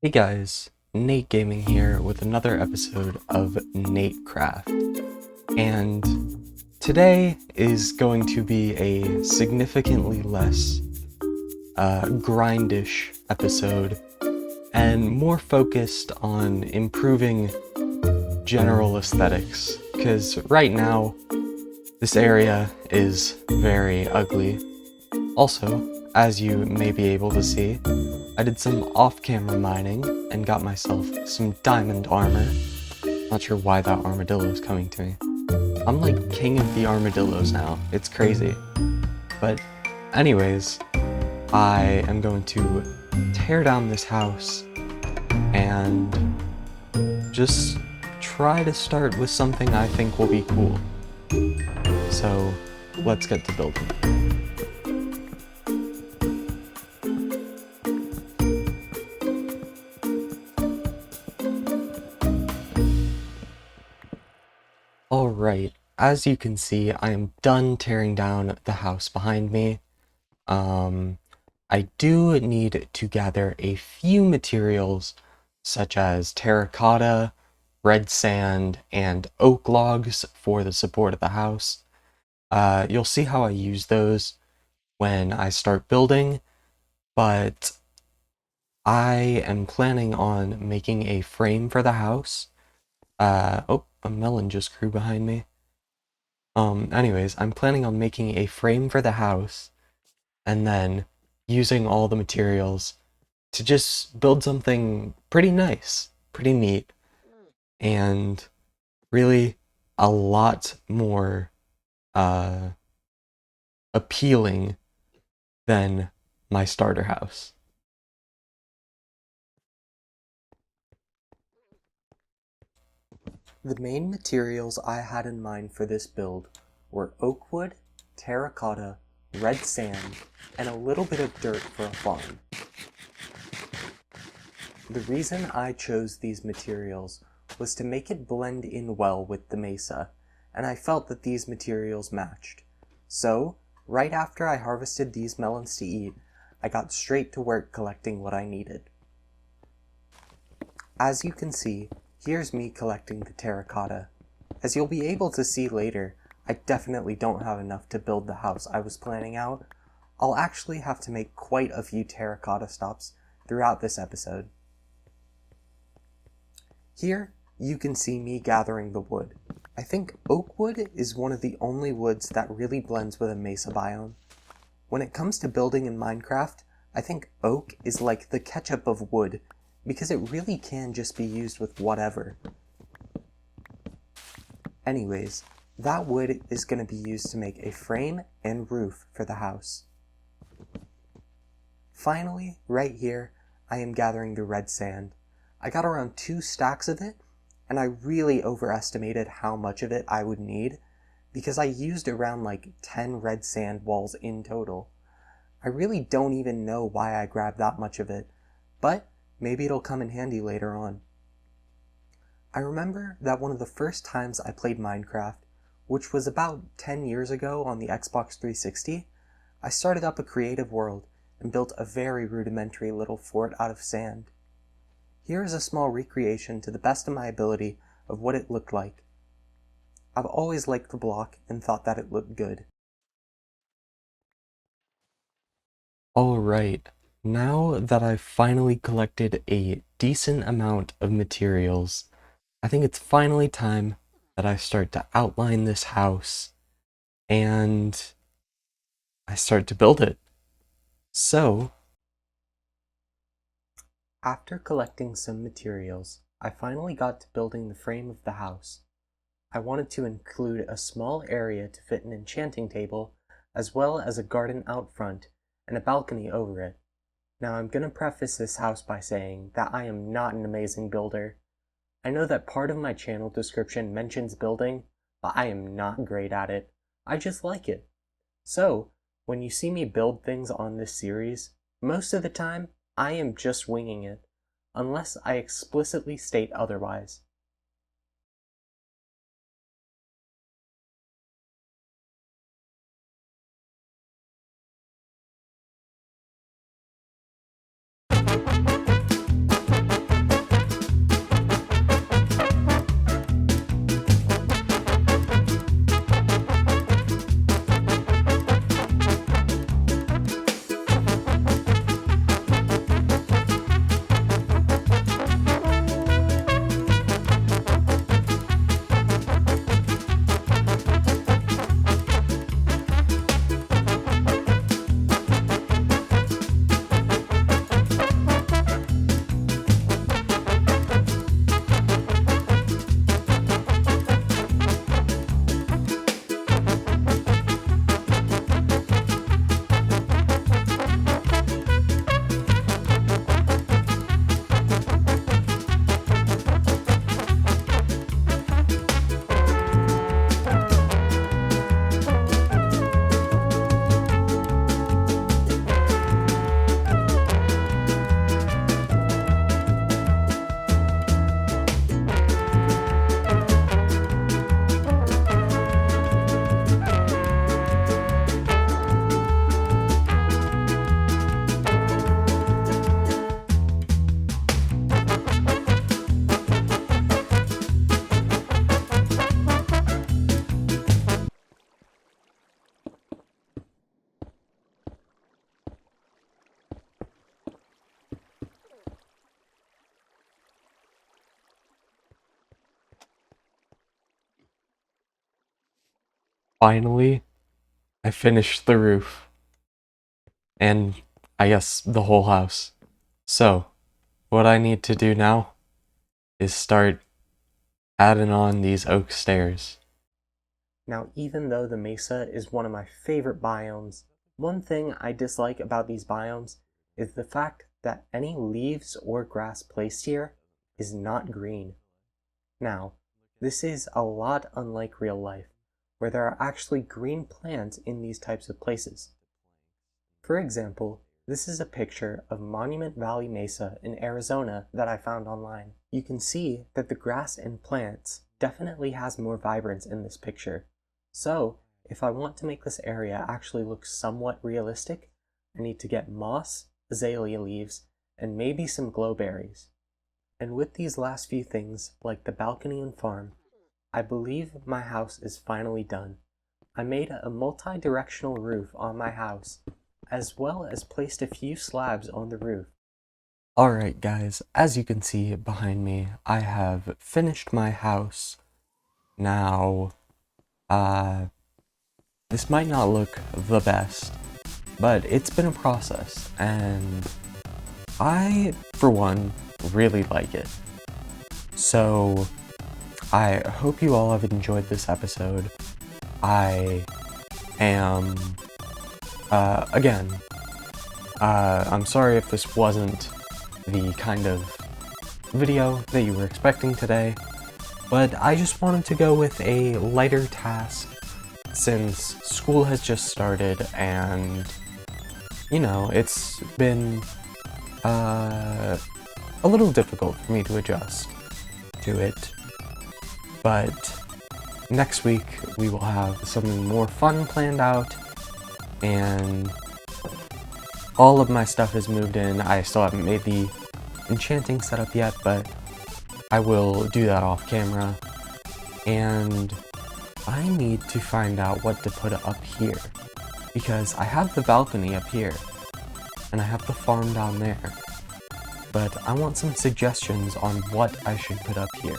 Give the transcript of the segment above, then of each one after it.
Hey guys, Nate Gaming here with another episode of Natecraft, and today is going to be a significantly less grindish episode and more focused on improving general aesthetics, because right now this area is very ugly. Also, as you may be able to see, I did some off-camera mining and got myself some diamond armor. Not sure why that armadillo is coming to me. I'm like king of the armadillos now. It's crazy. But anyways, I am going to tear down this house and just try to start with something I think will be cool. So let's get to building. Alright, as you can see, I am done tearing down the house behind me. I do need to gather a few materials such as terracotta, red sand, and oak logs for the support of the house. You'll see how I use those when I start building, but I am planning on making a frame for the house. Oh, a melon just grew behind me. Anyways, I'm planning on making a frame for the house and then using all the materials to just build something pretty nice, pretty neat, and really a lot more appealing than my starter house. The main materials I had in mind for this build were oak wood, terracotta, red sand, and a little bit of dirt for a farm. The reason I chose these materials was to make it blend in well with the mesa, and I felt that these materials matched. So, right after I harvested these melons to eat, I got straight to work collecting what I needed. As you can see, here's me collecting the terracotta. As you'll be able to see later, I definitely don't have enough to build the house I was planning out. I'll actually have to make quite a few terracotta stops throughout this episode. Here, you can see me gathering the wood. I think oak wood is one of the only woods that really blends with a mesa biome. When it comes to building in Minecraft, I think oak is like the ketchup of wood, because it really can just be used with whatever. Anyways, that wood is going to be used to make a frame and roof for the house. Finally, right here, I am gathering the red sand. I got around 2 stacks of it, and I really overestimated how much of it I would need, because I used around like 10 red sand walls in total. I really don't even know why I grabbed that much of it, but maybe it'll come in handy later on. I remember that one of the first times I played Minecraft, which was about 10 years ago on the Xbox 360, I started up a creative world and built a very rudimentary little fort out of sand. Here is a small recreation to the best of my ability of what it looked like. I've always liked the block and thought that it looked good. Alright, now that I've finally collected a decent amount of materials, I think it's finally time that I start to outline this house and I start to build it. So, after collecting some materials, I finally got to building the frame of the house. I wanted to include a small area to fit an enchanting table, as well as a garden out front and a balcony over it. Now I'm gonna preface this house by saying that I am not an amazing builder. I know that part of my channel description mentions building, but I am not great at it. I just like it. So, when you see me build things on this series, most of the time, I am just winging it, unless I explicitly state otherwise. Finally, I finished the roof. And I guess the whole house. So, what I need to do now is start adding on these oak stairs. Now, even though the mesa is one of my favorite biomes, one thing I dislike about these biomes is the fact that any leaves or grass placed here is not green. Now, this is a lot unlike real life, where there are actually green plants in these types of places. For example, this is a picture of Monument Valley Mesa in Arizona that I found online. You can see that the grass and plants definitely has more vibrance in this picture. So, if I want to make this area actually look somewhat realistic, I need to get moss, azalea leaves, and maybe some glowberries. And with these last few things, like the balcony and farm, I believe my house is finally done. I made a multi-directional roof on my house, as well as placed a few slabs on the roof. Alright guys, as you can see behind me, I have finished my house. Now, this might not look the best, but it's been a process, and I, for one, really like it. So, I hope you all have enjoyed this episode. I am, I'm sorry if this wasn't the kind of video that you were expecting today, but I just wanted to go with a lighter task since school has just started and, you know, it's been a little difficult for me to adjust to it. But next week we will have something more fun planned out, and all of my stuff is moved in. I still haven't made the enchanting setup yet, but I will do that off camera. And I need to find out what to put up here, because I have the balcony up here, and I have the farm down there. But I want some suggestions on what I should put up here.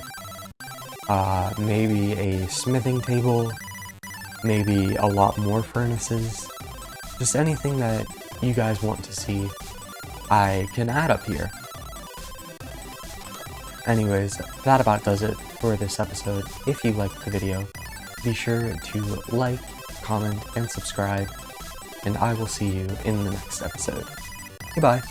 Maybe a smithing table, maybe a lot more furnaces, just anything that you guys want to see I can add up here. Anyways, that about does it for this episode. If you liked the video, be sure to like, comment, and subscribe, and I will see you in the next episode. Goodbye!